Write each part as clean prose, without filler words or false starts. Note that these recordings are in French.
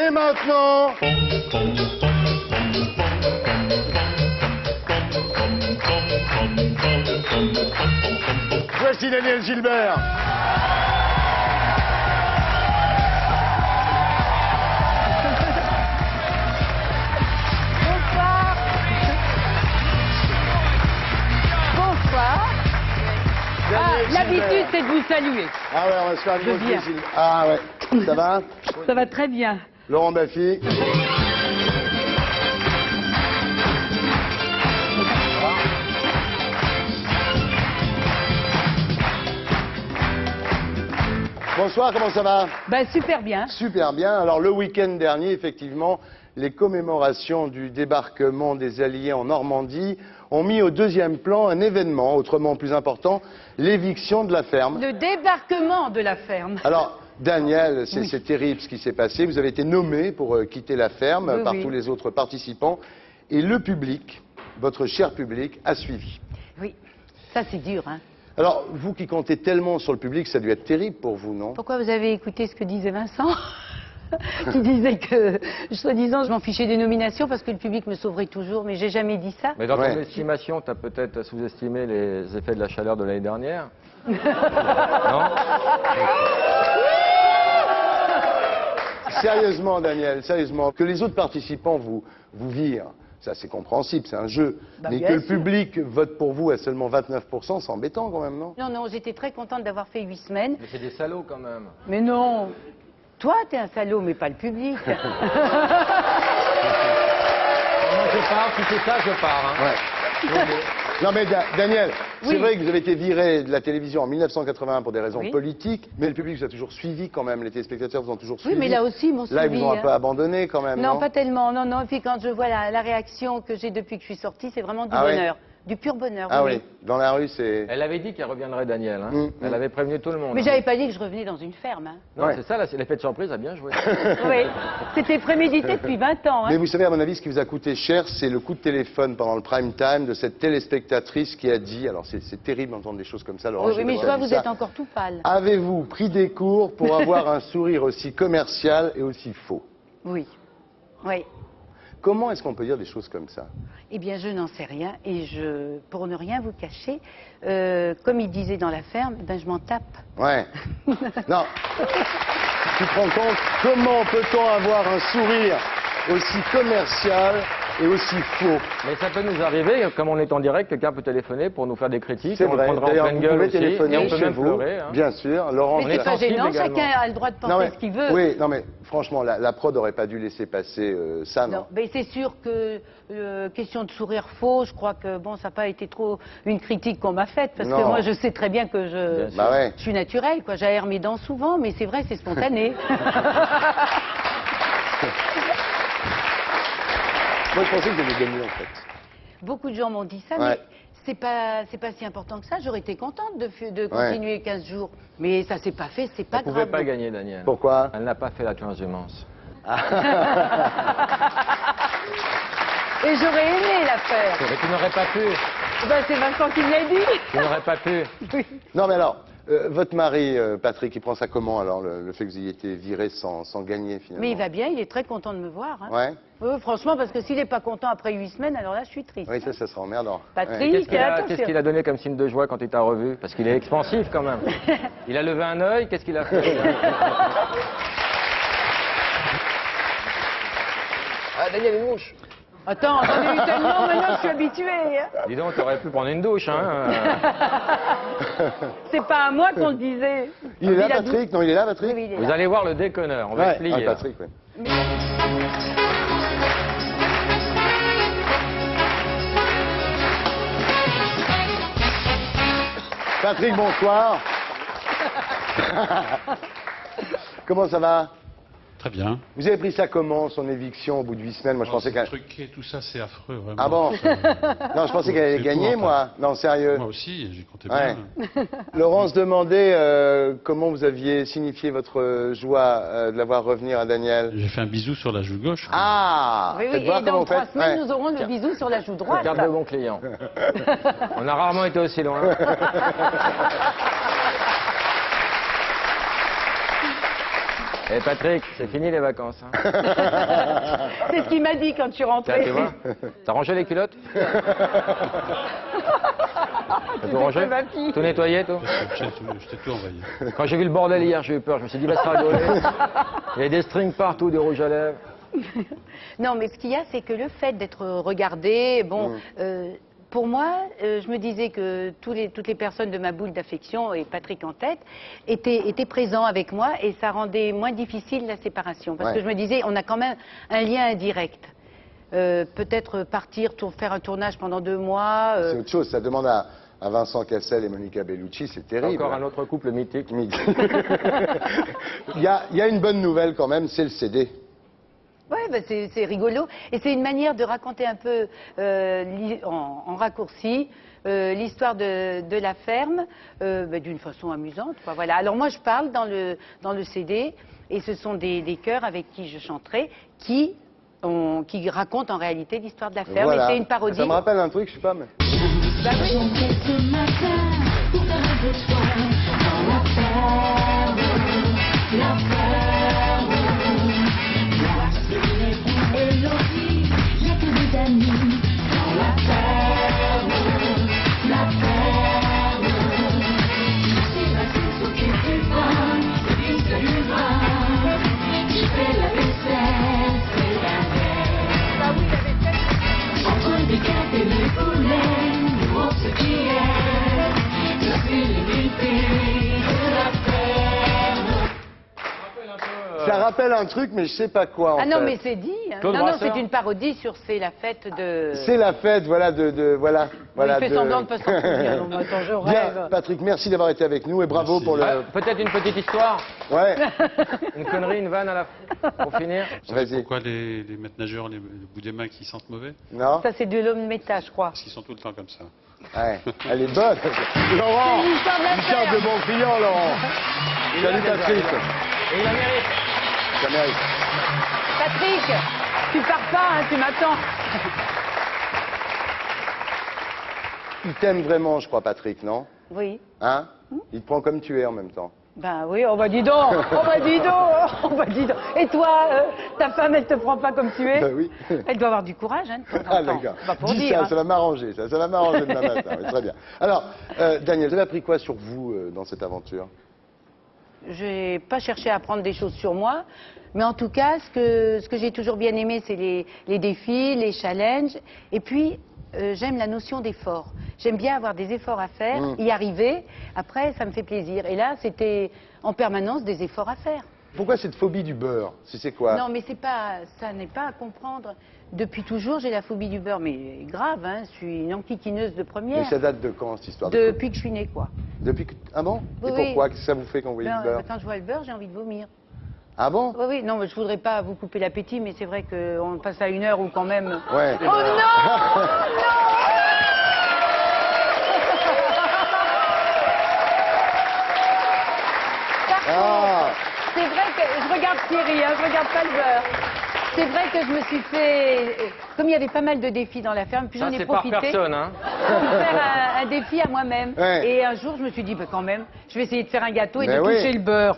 Et maintenant... Voici Daniel Gilbert. L'habitude, c'est de vous saluer. Ah ouais, on va se faire un gros viens. plaisir. Ah ouais, ça va? Ça va très bien. Laurent Baffy. Bonsoir, comment ça va? Ben, super bien. Super bien. Alors le week-end dernier, effectivement, les commémorations du débarquement des Alliés en Normandie ont mis au deuxième plan un événement autrement plus important, l'éviction de la ferme. Le débarquement de la ferme. Alors, Daniel, c'est terrible ce qui s'est passé. Vous avez été nommé pour quitter la ferme Oui, par oui. tous les autres participants. Et le public, votre cher public, a suivi. Oui, ça c'est dur, hein. Alors, vous qui comptez tellement sur le public, ça a dû être terrible pour vous, non? Pourquoi vous avez écouté ce que disait Vincent qui disait que, soi-disant, je m'en fichais des nominations parce que le public me sauverait toujours, mais j'ai jamais dit ça. Mais dans Ouais. ton estimation, tu as peut-être sous-estimé les effets de la chaleur de l'année dernière. Non? Sérieusement, Daniel, sérieusement, que les autres participants vous virent, ça c'est compréhensible, c'est un jeu. Bah, mais bien que le sûr. public vote pour vous à seulement 29%, c'est embêtant quand même, non? Non, non, j'étais très contente d'avoir fait 8 semaines. Mais c'est des salauds quand même. Mais non, toi, t'es un salaud, mais pas le public. Moi je pars, si c'est ça, je pars. Hein. Ouais. Non mais Daniel, c'est Oui. vrai que vous avez été viré de la télévision en 1981 pour des raisons Oui. politiques, mais le public vous a toujours suivi quand même, les téléspectateurs vous ont toujours suivi. Oui, mais là aussi, ils m'ont Là, ils suivi, vous ont un hein. peu abandonné quand même, non? Non, pas tellement, non, non. Et puis quand je vois la réaction que j'ai depuis que je suis sortie, c'est vraiment du Ah ouais. bonheur. Du pur bonheur, Ah oui. oui, dans la rue, c'est... Elle avait dit qu'elle reviendrait, Daniel. Hein. Elle mm. avait prévenu tout le monde. Mais hein. j'avais pas dit que je revenais dans une ferme, hein. Non, Ouais. c'est ça, l'effet de surprise a bien joué. Oui, c'était prémédité depuis 20 ans, Mais hein. vous savez, à mon avis, ce qui vous a coûté cher, c'est le coup de téléphone pendant le prime time de cette téléspectatrice qui a dit, alors c'est terrible d'entendre des choses comme ça, Laurent. Oui, j'ai oui, mais je déjà vois, vu vous ça. êtes encore tout pâle. Avez-vous pris des cours pour avoir un sourire aussi commercial et aussi faux? Oui, oui. Comment est-ce qu'on peut dire des choses comme ça? Eh bien, je n'en sais rien et pour ne rien vous cacher, comme il disait dans la ferme, ben, je m'en tape. Ouais. Non. Tu te rends compte, comment peut-on avoir un sourire aussi commercial et aussi faux? Mais ça peut nous arriver, comme on est en direct, quelqu'un peut téléphoner pour nous faire des critiques. C'est on vrai. le prendra en D'ailleurs, pleine vous gueule pouvez aussi. téléphoner Et on peut chez même vous, pleurer. Hein. bien sûr. Laurent, Mais c'est pas sensible gênant, également. chacun a le droit de penser non, mais, ce qu'il veut. oui, non mais franchement, la prod n'aurait pas dû laisser passer ça, non? Non, mais c'est sûr que question de sourire faux, je crois que bon, ça n'a pas été trop une critique qu'on m'a faite parce que Non. moi je sais très bien que je Bah ouais. suis naturelle, quoi. J'aère mes dents souvent, mais c'est vrai, c'est spontané. Moi, je pensais que vous aviez gagné, en fait. Beaucoup de gens m'ont dit ça, Ouais. mais c'est pas si important que ça. J'aurais été contente de continuer 15 jours, mais ça s'est pas fait, c'est pas Elle ne pouvait grave. pas gagner, Daniel. Pourquoi? Elle n'a pas fait la transhumance. Et j'aurais aimé la faire. Mais tu n'aurais pas pu. Ben, c'est Vincent qui me l'a dit. Tu n'aurais pas pu. Non, mais alors, votre mari, Patrick, il prend ça comment, alors, le fait que vous ayez été viré sans gagner, finalement? Mais il va bien, il est très content de me voir. Hein. Ouais? Oui, franchement, parce que s'il n'est pas content après 8 semaines, alors là, je suis triste. Oui, ça sera emmerdant. Patrick, Qu'est-ce attention. qu'il a donné comme signe de joie quand il t'a revu? Parce qu'il est expansif quand même. Il a levé un œil, qu'est-ce qu'il a fait? Ah, Daniel, une mouche. Attends, j'en ai eu tellement, maintenant je suis habituée. Hein. Dis donc, t'aurais pu prendre une douche, hein. C'est pas à moi qu'on le disait. Il est là, Il a Patrick? Non, il est là, Patrick? Oui, il est Vous là. allez voir le déconneur, on va Ouais, expliquer. Patrick, oui. Patrick, bonsoir. Comment ça va? Très bien. Vous avez pris ça comment, son éviction au bout de 8 semaines? Moi, je pensais qu'elle... Truqué, tout ça, c'est affreux, vraiment. Ah bon? Non, je pensais qu'elle allait C'est gagner, moi. épouvantable. Non, sérieux. Moi aussi, j'y comptais Ouais. bien. Laurence demandait comment vous aviez signifié votre joie de la voir revenir à Daniel. J'ai fait un bisou sur la joue gauche. Ah! Oui, oui, Faites voir et comment dans vous 3 faites. semaines, Ouais. nous aurons le bisou sur la joue droite. Garde le bon client. On a rarement été aussi loin. Eh Patrick, c'est fini les vacances. Hein. C'est ce qu'il m'a dit quand je suis Tiens, rentrée. tu vois, t'as rangé les culottes? T'as tout rangé? ma fille. Tout nettoyé, tout? Je t'ai tout envoyé. Quand j'ai vu le bordel hier, j'ai eu peur. Je me suis dit, il va se rigoler. Il y avait des strings partout, des rouges à lèvres. Non, mais ce qu'il y a, c'est que le fait d'être regardé, bon, pour moi, je me disais que toutes les personnes de ma boule d'affection, et Patrick en tête, étaient présents avec moi et ça rendait moins difficile la séparation. Parce que je me disais, on a quand même un lien indirect. Peut-être partir, faire un tournage pendant 2 mois. C'est autre chose, ça demande à Vincent Cassel et Monica Bellucci, c'est terrible. Encore un autre couple mythique. Il y a une bonne nouvelle quand même, c'est le CD. Ouais, bah c'est rigolo. Et c'est une manière de raconter un peu en raccourci l'histoire de la ferme d'une façon amusante. Quoi. Voilà. Alors moi, je parle dans le CD et ce sont des chœurs avec qui je chanterai qui racontent en réalité l'histoire de la ferme. Voilà. Et c'est une parodie. Ça me rappelle un truc, je sais pas, mais... Bah oui. Ce matin, pour faire un peu de soin dans la ferme, la ferme. Voici les bons Élodie, j'ai que des amis dans la ferme, la ferme. C'est la saison qui est plus bonne, c'est du vin. Je fais la vaisselle, c'est la veille. Bah oui, la vaisselle. Entre les cartes et les poulets. Ce qui est, je suis l'unité de la ferme. Ça rappelle un truc, mais je sais pas quoi. Ah non, fait. mais c'est dit. Hein. Claude Non, Brasseur. c'est une parodie sur C'est la fête de... C'est la fête, voilà, voilà. Il fait semblant de pas s'en souvenir. Non, mais attends, je Bien, rêve. Patrick, merci d'avoir été avec nous et bravo Merci. pour le... Peut-être une petite histoire, Ouais, une connerie, une vanne pour finir. vas-y. Pourquoi les maîtres nageurs, le bout des mains qui sentent mauvais? Non? Ça, c'est de l'homme méta, je crois. Parce qu'ils sont tout le temps comme ça. Ouais, elle est bonne. Laurent, C'est l'histoire de la une carte de ferme. bon client, Laurent. Salut Patrick. Et il la mérite. Ça mérite. Patrick, tu pars pas, hein, tu m'attends. Il t'aime vraiment, je crois, Patrick, non? Oui. Hein? Il te prend comme tu es en même temps. Ben oui, on va dis donc, on va dis donc, on va dis donc. Et toi, ta femme, elle te prend pas comme tu es? Ben oui. Elle doit avoir du courage, hein, de temps en Ah temps. d'accord. Pas pour Dis dire. ça, hein. ça va m'arranger, ça va m'arranger demain matin. Oui, très bien. Alors, Daniel, vous avez appris quoi sur vous dans cette aventure? J'ai pas cherché à apprendre des choses sur moi, mais en tout cas, ce que j'ai toujours bien aimé, c'est les défis, les challenges, et puis j'aime la notion d'effort. J'aime bien avoir des efforts à faire, y arriver. Après, ça me fait plaisir. Et là, c'était en permanence des efforts à faire. Pourquoi cette phobie du beurre? C'est quoi? Non, mais ça n'est pas à comprendre. Depuis toujours, j'ai la phobie du beurre, mais grave, hein, je suis une enquiquineuse de Mais première. ça date de quand, cette histoire? Depuis que je suis née, quoi. Depuis que... Ah bon? Oui, Et oui. pourquoi? Qu'est-ce que ça vous fait quand vous voyez Ben, du beurre? quand je vois le beurre, j'ai envie de vomir. Ah bon? Oui, oui, non, mais je voudrais pas vous couper l'appétit, mais c'est vrai qu'on passe à une heure où quand même... Ouais. Oh non! Ah! C'est vrai que je regarde Thierry, hein, je regarde pas le beurre. C'est vrai que je me suis fait... Comme il y avait pas mal de défis dans la ferme, puis Ça, j'en ai c'est par profité personne, hein. pour me faire un défi à moi-même. Ouais. Et un jour, je me suis dit, bah, quand même, je vais essayer de faire un gâteau et Mais de oui. toucher le beurre.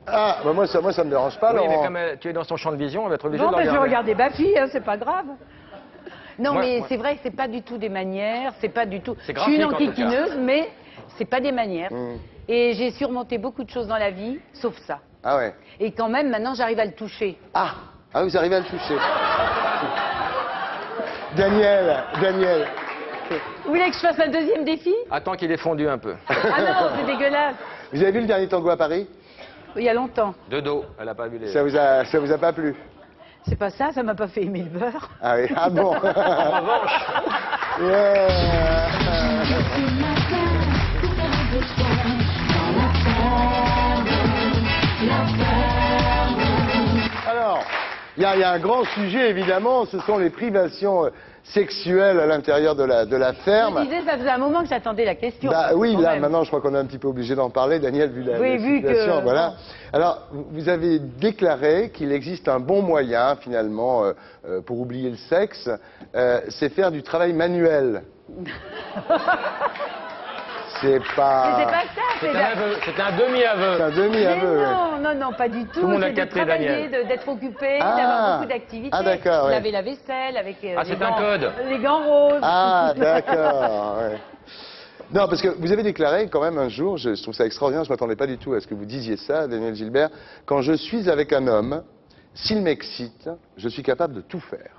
Ah, bah moi ça me dérange pas, Oui, mais Laurent. comme tu es dans son champ de vision, on va être obligé Non, de mais le je vais regarder. regarder ma fille, hein, c'est pas grave. Non, Moi- mais moi- c'est vrai que c'est pas du tout des manières, c'est pas du tout... C'est Je suis une graphique, en tout cas. enquiquineuse, mais c'est pas des manières. Mm. Et j'ai surmonté beaucoup de choses dans la vie, sauf ça. Ah ouais. Et quand même, maintenant, j'arrive à le toucher. Ah! Ah, vous arrivez à le toucher. Daniel. Vous voulez que je fasse un deuxième défi? Attends qu'il ait fondu un peu. Ah non, c'est dégueulasse. Vous avez vu le dernier tango à Paris? Il y a longtemps. De dos, elle a pas vu les... Ça vous a pas plu? C'est pas ça, ça m'a pas fait aimer le beurre. Ah oui, ah bon? En revanche, Yeah. Ce matin, pour faire un peu de soin dans la ferme. Alors, il y a un grand sujet évidemment, ce sont les privations sexuelles à l'intérieur de la ferme. Je disais, ça faisait un moment que j'attendais la question. Bah oui, quand là même. maintenant je crois qu'on est un petit peu obligé d'en parler, Daniel, vu la Oui, vu situation. que- Voilà. Alors, vous avez déclaré qu'il existe un bon moyen finalement pour oublier le sexe, c'est faire du travail manuel. C'est pas... Mais c'est pas ça, C'était un aveu, c'était un demi-aveu. C'est un demi-aveu. ouais. non, non, pas du tout. Tout le monde a C'est de capté, travailler, Daniel. d'être occupé, Ah. d'avoir beaucoup d'activités. Ah, d'accord, ouais. Laver la vaisselle avec Ah, les c'est un gants- code. Les gants roses. Ah, d'accord. ouais. Non, parce que vous avez déclaré quand même un jour, je trouve ça extraordinaire, je ne m'attendais pas du tout à ce que vous disiez ça, Daniel Gilbert, quand je suis avec un homme, s'il m'excite, je suis capable de tout faire.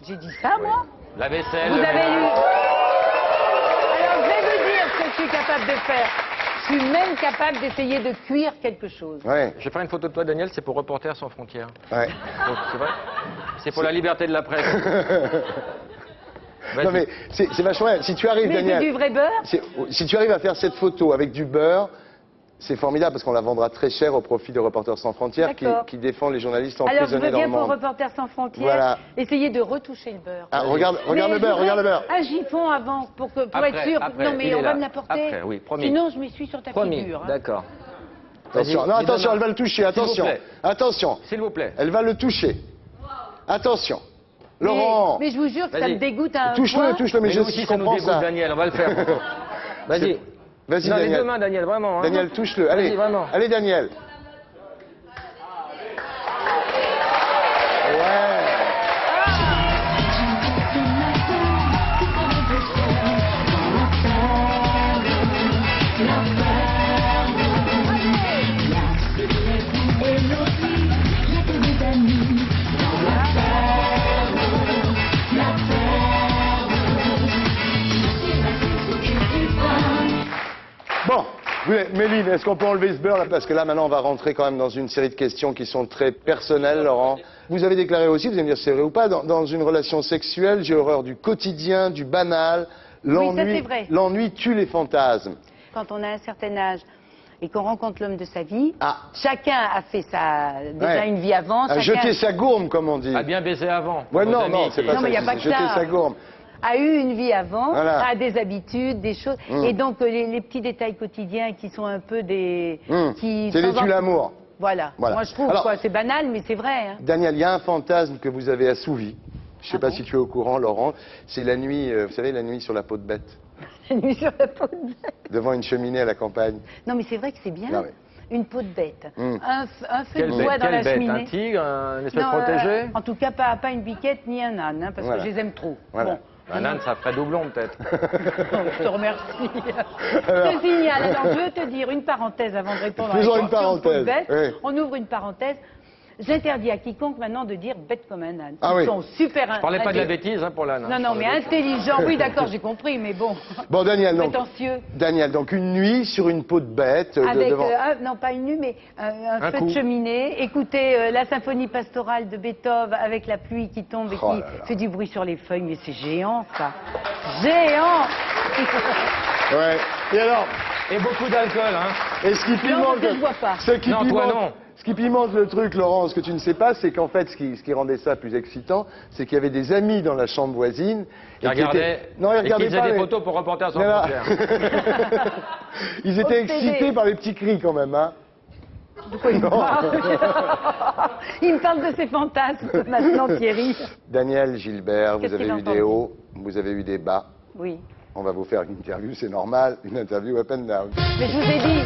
J'ai dit ça, moi. La vaisselle, Vous le avez eu. ménage. Alors, je vais vous dire ce que je suis capable de faire. Je suis même capable d'essayer de cuire quelque chose. Ouais, Je vais faire une photo de toi, Daniel, c'est pour Reporters sans frontières. ouais. Donc, c'est vrai. C'est pour la liberté de la presse. Vas-y. Non mais c'est vachement bien. Si tu arrives, Mais c'est Daniel, du vrai beurre. si tu arrives à faire cette photo avec du beurre, c'est formidable parce qu'on la vendra très cher au profit de Reporters sans frontières D'accord. qui défend les journalistes Alors, je emprisonnés veux dans bien le pour monde. Reporters sans frontières, Voilà. essayer de retoucher le beurre. Ah, regarde Mais le je beurre, regarde le voudrais beurre. Un chiffon avant, pour Après, être sûr. après, Non, il mais est on va là. me l'apporter. Après, oui, promis. Sinon, je m'y suis sur ta Promis, figure. hein. d'accord. Attention, Vas-y, non, dis attention, demain. elle va le toucher, attention. plaît. Attention, S'il vous plaît. elle va le toucher. Attention. Mais- Laurent, Mais je vous jure que ça Vas-y. me dégoûte à un touche-le, point. touche-le, mais Mais je nous aussi, ça nous comprends dégoûte, ça. Daniel, on va le faire. Vas-y. Vas-y, Non, les Daniel. deux mains, Daniel, vraiment. Hein. Daniel, touche-le. Allez, Vas-y, vraiment. allez, Daniel. Ouais. Bon, Méline, est-ce qu'on peut enlever ce beurre là? Parce que là, maintenant, on va rentrer quand même dans une série de questions qui sont très personnelles, Laurent. Vous avez déclaré aussi, vous allez me dire si c'est vrai ou pas, dans une relation sexuelle, j'ai horreur du quotidien, du banal. Oui, ça, c'est vrai. L'ennui tue les fantasmes. Quand on a un certain âge et qu'on rencontre l'homme de sa vie, Ah. chacun a fait déjà Ouais. une vie avant. À chacun jeter sa gourme, comme on dit. A bien baisé avant. Ouais, Nos non, amis non, c'est qui- pas Non, ça. mais y a c'est pas que jeter ça. sa gourme. A eu une vie avant, Voilà. a des habitudes, des choses. Et donc, les petits détails quotidiens qui sont un peu des... qui, C'est de les temps en- tue l'amour. Voilà. Voilà. Moi, je trouve, Alors- quoi, c'est banal, mais c'est vrai. Hein. Daniel, il y a un fantasme que vous avez assouvi. Je ne sais Ah pas bon si tu es au courant, Laurent. C'est la nuit, vous savez, la nuit sur la peau de bête, La nuit sur la peau de bête. devant une cheminée à la campagne. Non, mais c'est vrai que c'est bien. Ah ouais. Une peau de bête. Mm. Un feu Quelle de bête, bois dans la quelle bête, cheminée. un tigre, un espèce Non, protégé en tout cas, pas une biquette ni un âne, hein, parce Voilà. que je les aime trop. Voilà. Bon. Un âne, ça ferait doublon peut-être. Non, je te remercie. Alors- C'est génial. Alors, je veux te dire une parenthèse avant de répondre à Faisons la une question de peau de parenthèse, bête. oui. On ouvre une parenthèse. J'interdis à quiconque maintenant de dire bête comme un âne. Ah Ils oui. sont super... Je parlais pas de la bêtise hein, pour l'âne. hein. Non, Je non, parlais mais de- intelligent. Oui, d'accord, j'ai compris, mais bon. Bon, Daniel, donc, Prétentieux. une nuit sur une peau de bête. Avec, devant... non, pas une nuit, mais un Un feu coup. de cheminée. Écoutez la symphonie pastorale de Beethoven avec la pluie qui tombe et Oh qui là là. fait du bruit sur les feuilles. Mais c'est géant, ça. Géant. Ouais. Et alors, Et beaucoup d'alcool, hein. et ce qui Non, pimente, parce que je vois pas. ce qui Non, toi, pimente- non. ce qui pimente le truc, Laurent, ce que tu ne sais pas, c'est qu'en fait, ce qui rendait ça plus excitant, c'est qu'il y avait des amis dans la chambre voisine. Ils regardaient. Non, ils et regardaient qui faisaient pas. des mais- photos pour Reporters sans Voilà. frontières. Ils étaient Obsédés. excités par les petits cris quand même, hein. De quoi il me parle Il me parle de ses fantasmes maintenant, Thierry. Daniel Gilbert, vous Qu'est-ce avez qu'il eu entend des hauts, vous avez eu des bas. Oui. On va vous faire une interview, c'est normal, une interview up and down. Mais je vous ai dit,